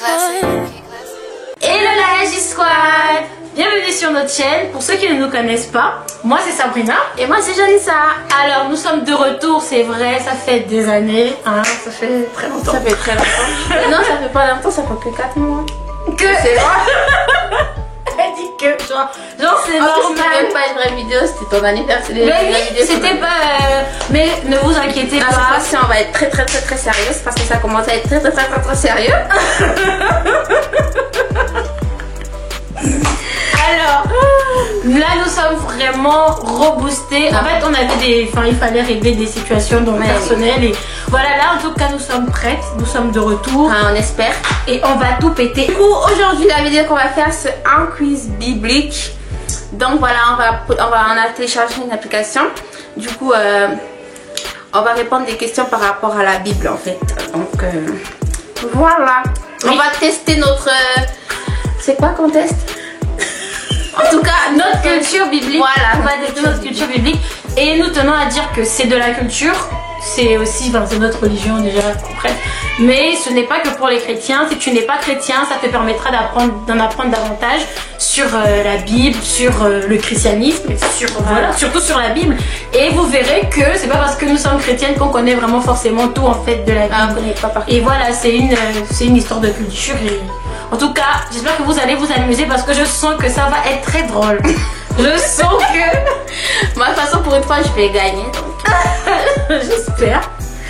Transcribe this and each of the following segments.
Hello la J Squad, bienvenue sur notre chaîne. Pour ceux qui ne nous connaissent pas, moi c'est Sabrina et moi c'est Janissa. Alors nous sommes de retour, c'est vrai, ça fait des années, hein, ça fait très longtemps. Ça fait très longtemps. Non, ça fait pas longtemps, ça fait que 4 mois. Que c'est vrai. Elle dit que genre c'est normal. C'était même pas une vraie vidéo, c'était ton anniversaire. Mais oui, c'était pas. Mais ne vous inquiétez pas. Cette fois-ci, on va être très sérieuse parce que ça commence à être très sérieux. Alors, là nous sommes vraiment reboostés. En fait, on avait des. Enfin, il fallait régler des situations dans le personnel. Et voilà, là en tout cas, nous sommes prêtes. Nous sommes de retour. On espère. Et on va tout péter. Du coup, aujourd'hui, la vidéo qu'on va faire, c'est un quiz biblique. Donc voilà, on a téléchargé une application. Du coup, on va répondre des questions par rapport à la Bible en fait. Donc voilà. Oui. On va tester notre. C'est quoi qu'on teste? En tout cas, notre culture biblique. Voilà, on va tester notre culture biblique. Et nous tenons à dire que c'est de la culture. C'est aussi, c'est notre religion déjà concrète. Mais ce n'est pas que pour les chrétiens. Si tu n'es pas chrétien, ça te permettra d'en apprendre davantage sur la Bible, sur le christianisme, surtout sur la Bible. Et vous verrez que c'est pas parce que nous sommes chrétiennes qu'on connaît vraiment forcément tout en fait de la Bible. On connaît pas par et voilà, c'est une histoire de culture. Et en tout cas, j'espère que vous allez vous amuser parce que je sens que ça va être très drôle. Je sens que... Moi, de toute façon, pour une fois, je vais gagner. J'espère.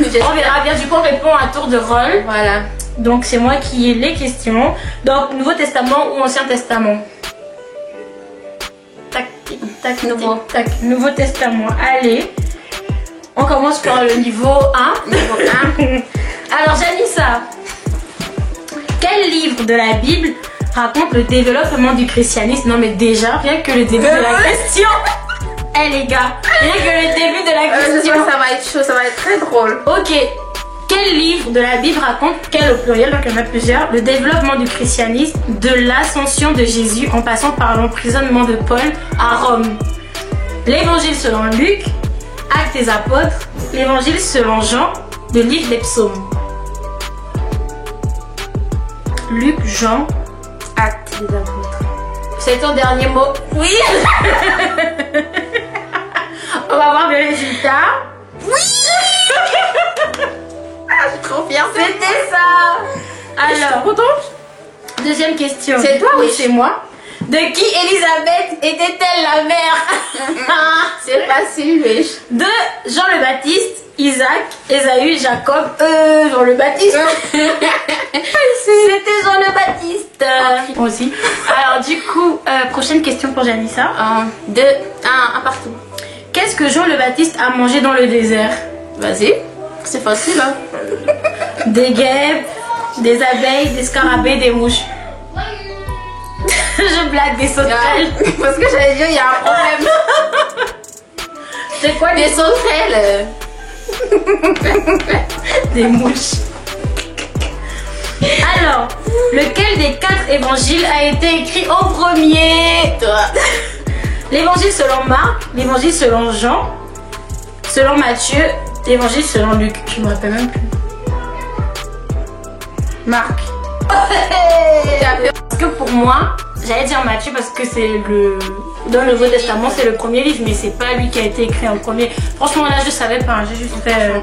On verra bien. Du coup, on répond à tour de rôle. Voilà. Donc, c'est moi qui ai les questions. Donc, Nouveau Testament ou Ancien Testament? Tac, tic, tac, Nouveau. Tac, Nouveau Testament. Allez. On commence par le niveau 1. Niveau 1. Alors, Janissa, quel livre de la Bible raconte le développement du christianisme? Non mais déjà, rien que le début de la question. Eh les gars, rien que le début de la question. Ça va être chaud, ça va être très drôle. Ok, quel livre de la Bible raconte, quel au pluriel, donc il y en a plusieurs, le développement du christianisme de l'ascension de Jésus en passant par l'emprisonnement de Paul à Rome? L'évangile selon Luc, Actes des apôtres, l'évangile selon Jean, le livre des psaumes. Luc, Jean, Actes des apôtres. C'est ton dernier mot? Oui. On va voir le résultat. Oui. Ah, je suis trop fière. C'était ça. Alors, deuxième question. C'est toi ou c'est moi? De qui Élisabeth était-elle la mère? C'est facile, wesh. De Jean le Baptiste, Isaac, Ésaü, Jacob, Jean le Baptiste. C'était Jean le Baptiste. Moi aussi. Alors du coup, prochaine question pour Janissa. Un partout. Qu'est-ce que Jean le Baptiste a mangé dans le désert? Vas-y. C'est facile, hein. Des guêpes, des abeilles, des scarabées, des mouches. Je blague, des sauterelles. Parce que j'allais dire, il y a un problème. C'est quoi des sauterelles? Des mouches. Alors, lequel des 4 évangiles a été écrit en premier? Toi. L'évangile selon Marc, l'évangile selon Jean, selon Matthieu, l'évangile selon Luc. Je me rappelle même plus. Marc. Parce que pour moi, j'allais dire Matthieu parce que c'est dans le Nouveau Testament, c'est le premier livre, mais c'est pas lui qui a été écrit en premier. Franchement, là, je savais pas. J'ai juste fait.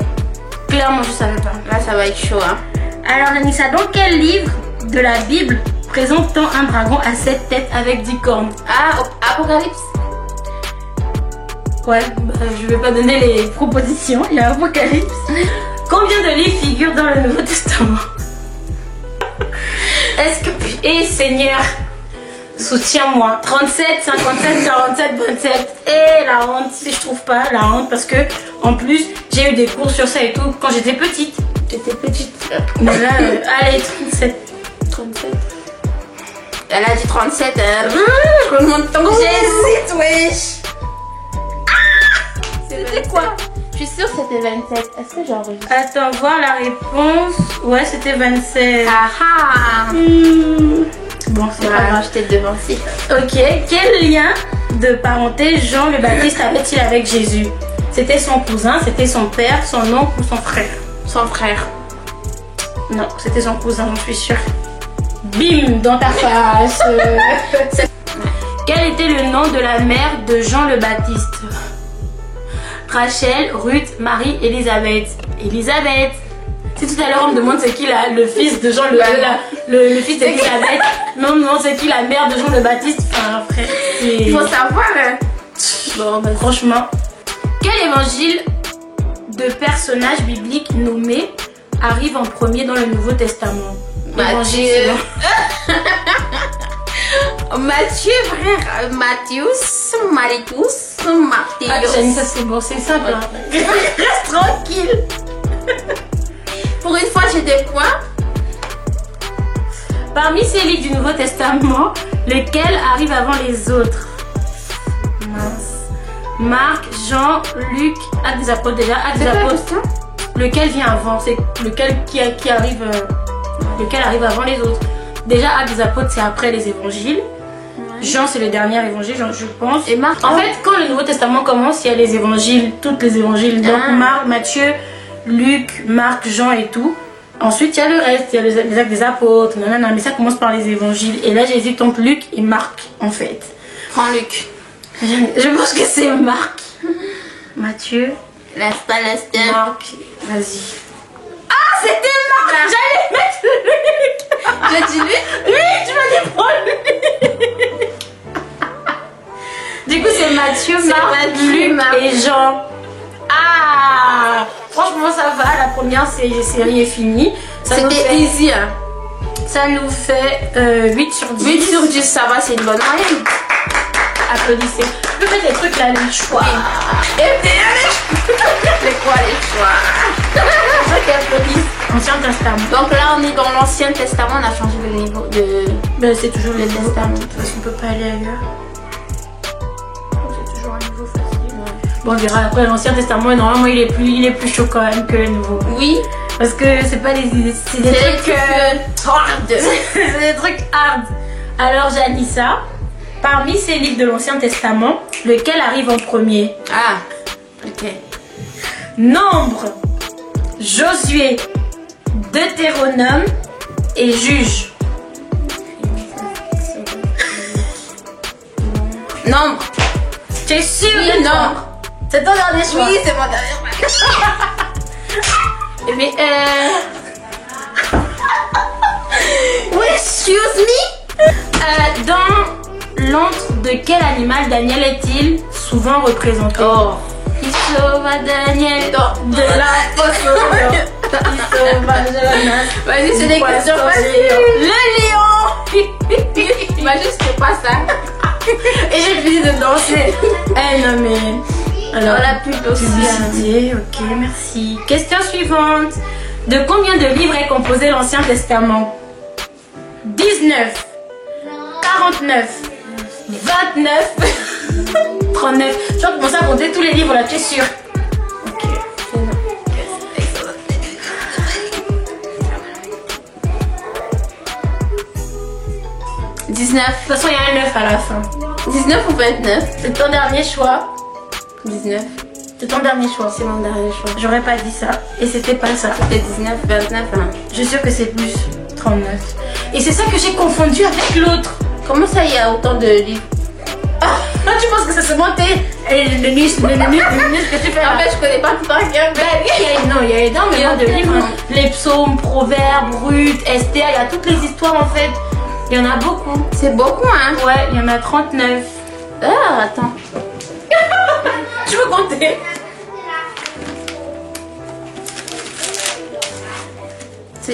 Clairement, je savais pas. Là, ça va être chaud, hein. Alors, Janissa, dans quel livre de la Bible présente-t-on un dragon à 7 têtes avec 10 cornes? Ah, Apocalypse. Ouais, je vais pas donner les propositions. Il y a Apocalypse. Combien de livres figurent dans le Nouveau Testament? Est-ce que... Eh Seigneur, soutiens-moi. 37, 57, 47, 27. Et la honte, si je trouve pas, la honte, parce que en plus, j'ai eu des cours sur ça et tout quand j'étais petite. J'étais petite. Mais là, allez, 37. 37. Elle a dit 37. Je me demande tant que j'hésite, wesh. C'était quoi? Je suis sûre que c'était 27. Est-ce que j'enregistre? Attends, voir la réponse. Ouais, c'était 27. Ah ah. Bon, c'est pas grave. Je t'ai devancé. Ok, quel lien de parenté Jean le Baptiste avait-il avec Jésus? C'était son cousin, c'était son père, son oncle ou son frère? Son frère. Non, c'était son cousin, je suis sûre. Bim dans ta face. Quel était le nom de la mère de Jean le Baptiste? Rachel, Ruth, Marie, Élisabeth. Élisabeth. Si tout à l'heure on me demande c'est qui le fils de Jean le fils d'Élisabeth, mais on me demande c'est qui la mère de Jean le Baptiste. Enfin, frère, il faut savoir. Hein. Bon, bah, franchement. Quel évangile de personnages bibliques nommés arrive en premier dans le Nouveau Testament? Matthieu. Matthieu, frère. Matthius, Maritus, Matthieu. Ah, ça c'est bon, c'est simple. Hein. Reste tranquille. Pour une fois, j'ai des points. Parmi ces livres du Nouveau Testament, lequel arrive avant les autres? Mince. Marc, Jean, Luc, Actes des Apôtres déjà. Actes des Apôtres. Lequel vient avant? C'est lequel qui arrive, lequel arrive avant les autres? Déjà, Actes des Apôtres, c'est après les évangiles. Jean, c'est le dernier évangile, je pense. Et Marc. En fait, quand le Nouveau Testament commence, il y a les évangiles, toutes les évangiles. Donc, Marc, Matthieu, Luc, Marc, Jean et tout. Ensuite, il y a le reste, il y a les Actes des Apôtres, nanana, mais ça commence par les évangiles. Et là, j'hésite entre Luc et Marc, en fait. Prends Luc. Je pense que c'est Marc. Matthieu. Laisse pas l'instant. Marc, vas-y. Ah, c'était Marc. J'allais mettre Luc. J'ai dit Luc. Luc, tu m'as dit prends Luc. Du coup, c'est Matthieu, Marc, Luc et Jean. Ah, franchement, ça va. La première série est finie. C'était easy. Hein. Ça nous fait 8 sur 10. 8 sur 10, ça va, c'est une bonne moyenne. Applaudissez. Je peux mettre des trucs là, les choix. C'est quoi les choix? C'est ça qui applaudissent. Ancien Testament. Donc là, on est dans l'Ancien Testament, on a changé de niveau de. Ben, c'est toujours le Testament. Parce qu'on peut pas aller ailleurs. C'est toujours un niveau facile. Bon, on verra après l'Ancien Testament. Normalement, il est plus chaud quand même que le Nouveau. Oui. Parce que c'est pas c'est des trucs hard. C'est des trucs hard. Alors, Janissa, parmi ces livres de l'Ancien Testament, lequel arrive en premier? Ah, ok. Nombre, Josué, Deutéronome et Juge. Nombre. Tu es sûr? Oui, nombre. C'est ton dernier choix? Oui, c'est mon dernier choix. Mais Oui, excuse me. dans l'antre de quel animal Daniel est-il souvent représenté? Oh. Il sauva Daniel Non. de la poisson. Il sauva Jonas. Vas-y, c'est des questions faciles. Le lion. Imagine ce que pas ça. Et j'ai fini de danser. Eh non mais. Alors la pub aussi. Publicité, ok, merci. Question suivante. De combien de livres est composé l'Ancien Testament? 19, 49, 29, 39. Je vais commencer à compter tous les livres là, tu es sûr? Ok, c'est bon. 19. De toute façon, il y a un 9 à la fin. 19 ou 29? C'est ton dernier choix. 19. C'est ton dernier choix. C'est mon dernier choix. J'aurais pas dit ça. Et c'était pas ça. C'était 19, 29, hein. Je suis sûre que c'est plus 39. Et c'est ça que j'ai confondu avec l'autre. Comment ça, il y a autant de livres? Ah, tu penses que c'est seulement le nus que tu fais là? En fait, je connais pas tout par cœur. Non, il y a énormément de livres. Les psaumes, proverbes, Ruth, Esther, il y a toutes les histoires en fait. Il y en a beaucoup. C'est beaucoup, hein? Ouais, il y en a 39. Ah, attends. Je veux compter.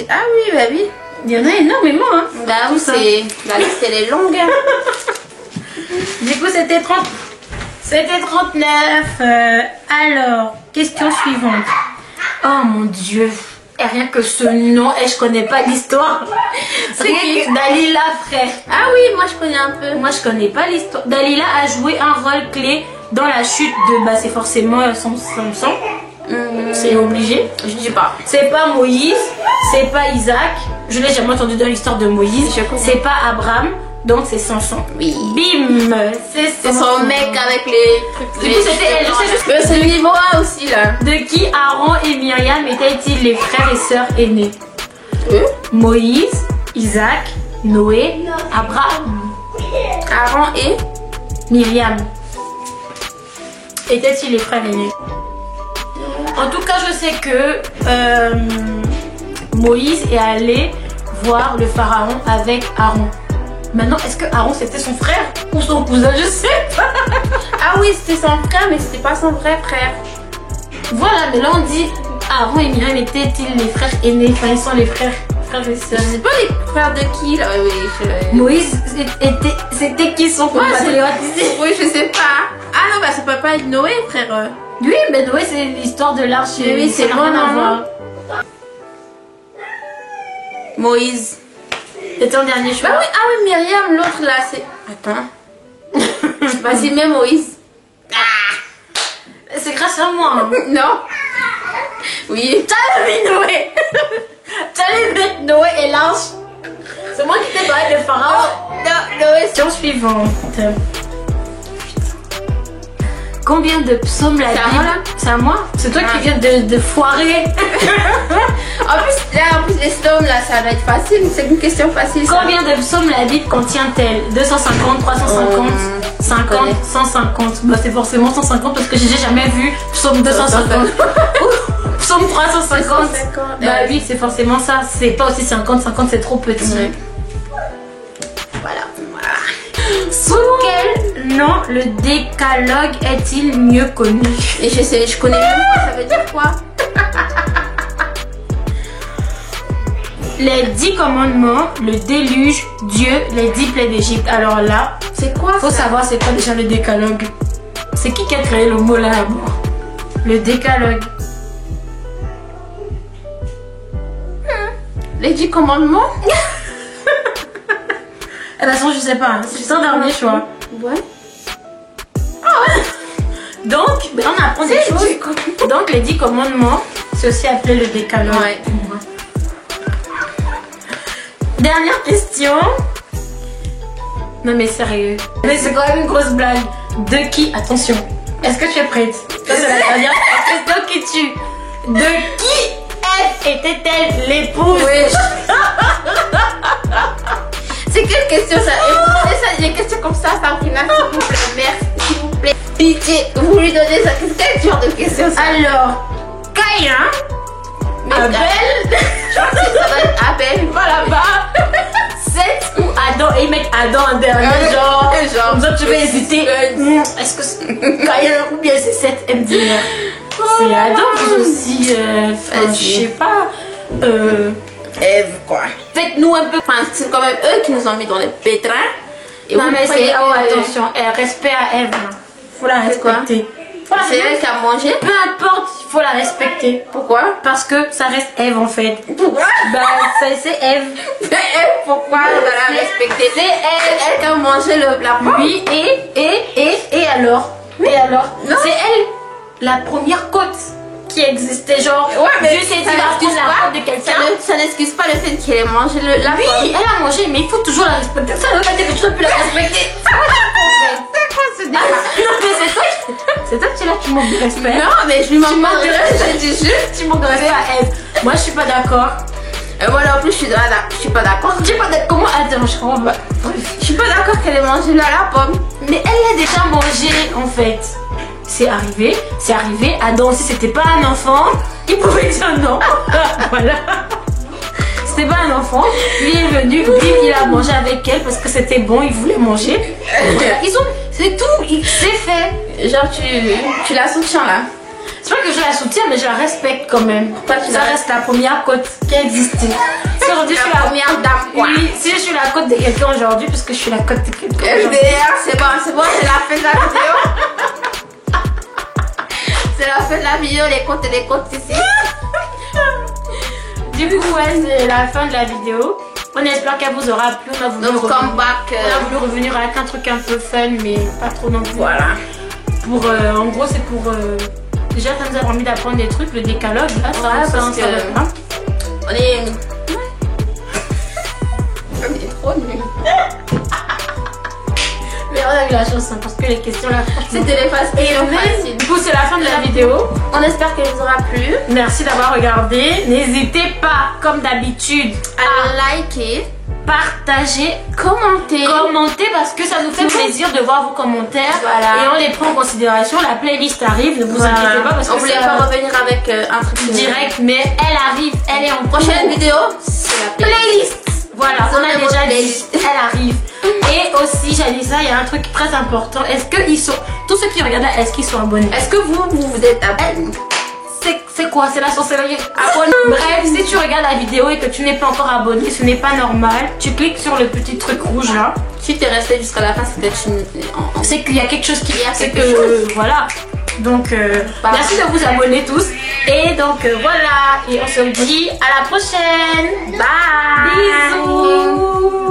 Ah oui, bah oui. Il y en a énormément, hein. Bah oui, c'est. La liste, elle est longue. Du coup, c'était 30. C'était 39. Alors, question suivante. Oh mon Dieu. Et rien que ce nom, et je connais pas l'histoire. C'est qui? Dalila, frère. Ah oui, moi je connais un peu. Moi, je connais pas l'histoire. Dalila a joué un rôle clé dans la chute de. Bah, c'est forcément son sang. C'est obligé. Je dis pas. C'est pas Moïse, c'est pas Isaac. Je l'ai jamais entendu dans l'histoire de Moïse. C'est pas Abraham, donc c'est Samson. Oui. Bim. C'est son mec avec les trucs. Du coup, c'était elle. Je sais juste. C'est le niveau 1 aussi là. De qui Aaron et Myriam étaient-ils les frères et sœurs aînés? Eux? Moïse, Isaac, Noé, Abraham, Aaron et Myriam. Étaient-ils les frères aînés? En tout cas, je sais que Moïse est allé voir le pharaon avec Aaron. Maintenant, est-ce que Aaron c'était son frère ou son cousin? Je sais pas. Ah oui, c'était son frère, mais c'était pas son vrai frère. Voilà, mais là on dit Aaron et Myriam étaient-ils les frères aînés? Enfin, ils sont les frères et sœurs. C'est pas les frères de qui là? Oui, Moïse c'était qui son compatriote ici? Oui, je sais pas. Ah non, bah ça peut pas être Noé, frère. Oui, mais Noé c'est l'histoire de l'arche. Oui, c'est rien bon, à non. voir. Moïse. C'est ton dernier choix. Bah oui, ah oui, Myriam, l'autre là, c'est. Attends. Vas-y, mets Moïse. C'est grâce à moi. Hein. Non. Oui. T'as mis Noé. T'allais mettre Noé et l'arche. C'est moi qui t'ai parlé de pharaon. Non, Noé. Question suivante. Combien de psaumes la C'est à Bible? moi, là? C'est à moi. C'est toi qui viens de foirer. En plus, les psaumes là, ça va être facile. C'est une question facile. Ça. Combien de psaumes la Bible contient-elle? 250, 350, 50, 150. Bah c'est forcément 150 parce que j'ai jamais vu psaume 250. Psaume 350. Bah oui, c'est forcément ça. C'est pas aussi 50, 50 c'est trop petit. Ouais. Voilà. Sous quel nom le décalogue est-il mieux connu? Et je connais même pas, ça veut dire quoi? Les 10 commandements, le déluge, Dieu, les 10 plaies d'Égypte. Alors là, C'est quoi faut ça? savoir c'est quoi déjà le décalogue. C'est qui a créé le mot là d'abord? Le décalogue. Les 10 commandements? De toute façon, je sais pas, c'est ton dernier choix. Ouais. Donc, ben, on apprend des choses. Donc, les 10 commandements, c'est aussi appelé le décalogue. Ouais. Dernière question. Non, mais sérieux. Mais c'est quand même une grosse blague. De qui? Attention. Est-ce que tu es prête? Ça, c'est la dernière question qui tue. De qui était-elle l'épouse? Oui. C'est quelle question ça? Les questions comme ça, Sabrina, s'il vous plaît, merci, s'il vous plaît. Pitié, vous lui donnez ça. Quel genre de question ça? Alors, Caïn, Abel, Je pense que ça va être Abel. va là-bas. Seth ou Adam? Et ils mettent Adam en dernier, genre. Comme ça, tu vas hésiter. Est-ce que c'est Caïn ou bien c'est Seth? Elle me dit, c'est Adam, vous aussi. Je sais pas. Ève, quoi. Faites-nous un peu. Enfin, c'est quand même eux qui nous ont mis dans les pétrins. Et Non, vous mais croyez c'est. Oh, que- attention, respect à Ève. Faut la C'est quoi? respecter. C'est elle qui a mangé. Peu importe, il faut la respecter. Pourquoi? Parce que ça reste Ève en fait. Pourquoi? Bah, c'est Ève. Mais elle, pourquoi on va la respecter? C'est elle qui a mangé la pomme. Oui, et alors? Et alors? Non. C'est elle, la première côte qui existait, genre. Ouais, mais Dieu s'est dit, ça va prendre n'excuse la pas. côte de quelqu'un. Ça n'excuse pas le fait qu'elle ait mangé la pomme. Oui, elle a mangé, mais il faut toujours la respecter. Ça ne veut pas dire que tu ne peux plus la respecter. C'est quoi ce délire? Non, mais c'est toi qui es là, tu manques de respect. Non, mais je lui manque pas de manques de respect, je dis juste. Tu manques de respect à Ève. Moi, je suis pas d'accord. Et moi non plus, je suis pas d'accord. Tu sais pas comment. Attends, je comprends pas. Je suis pas d'accord qu'elle ait mangé la pomme. Mais elle l'a déjà mangé en fait. C'est arrivé. Adam aussi, c'était pas un enfant. Il pouvait dire non. Voilà. C'était pas un enfant. Lui est venu, il a mangé avec elle parce que c'était bon, il voulait manger. C'est tout, c'est fait. Genre, tu la soutiens là. C'est pas que je la soutiens, mais je la respecte quand même. Pourquoi tu Ça la reste la première côte qui a existé. Si aujourd'hui je suis La première dame, quoi. Oui, si je suis la côte de quelqu'un aujourd'hui, parce que je suis la côte de quelqu'un aujourd'hui. FDR, c'est bon, c'est la fin de la vidéo. C'est la fin de la vidéo, les comptes ici. Du coup, ouais, c'est la fin de la vidéo. On espère qu'elle vous aura plu. On a voulu, Donc, revenir, comeback. on a voulu revenir avec un truc un peu fun, mais pas trop non plus. Voilà. Pour, en gros, c'est pour. Déjà, ça nous a permis d'apprendre des trucs, le décalogue. Là, ça, Ouais, ça, parce ça que- va pas. On est trop nuls. Mais on a eu la chance, hein, parce que les questions là, franchement. C'était les questions faciles. Du coup, c'est la fin de la vidéo. On espère qu'elle vous aura plu. Merci d'avoir regardé. N'hésitez pas, comme d'habitude, À liker, partagez, Commentez. commentez parce que ça nous fait plaisir de voir vos commentaires. Voilà. Et on les prend en considération. La playlist arrive, ne vous inquiétez pas parce on que voulait pas revenir avec un truc direct, mais elle arrive, elle est en Prochaine cours. vidéo, c'est la playlist. Voilà, Vous on a avez déjà votre dit, playlist. elle arrive. Et aussi, Janissa, il y a un truc très important. Est-ce qu'ils sont, tous ceux qui regardent là, est-ce qu'ils sont abonnés? Est-ce que vous êtes abonné? C'est quoi? C'est la sorcellerie. Abonné. Bref, si tu regardes la vidéo et que tu n'es pas encore abonné, ce n'est pas normal. Tu cliques sur le petit truc rouge là. Si t'es resté jusqu'à la fin, c'est que tu... C'est qu'il y a quelque chose qui vient, c'est quelque que voilà. Donc merci de vous abonner tous. Et donc voilà. Et on se dit à la prochaine. Bye. Bisous.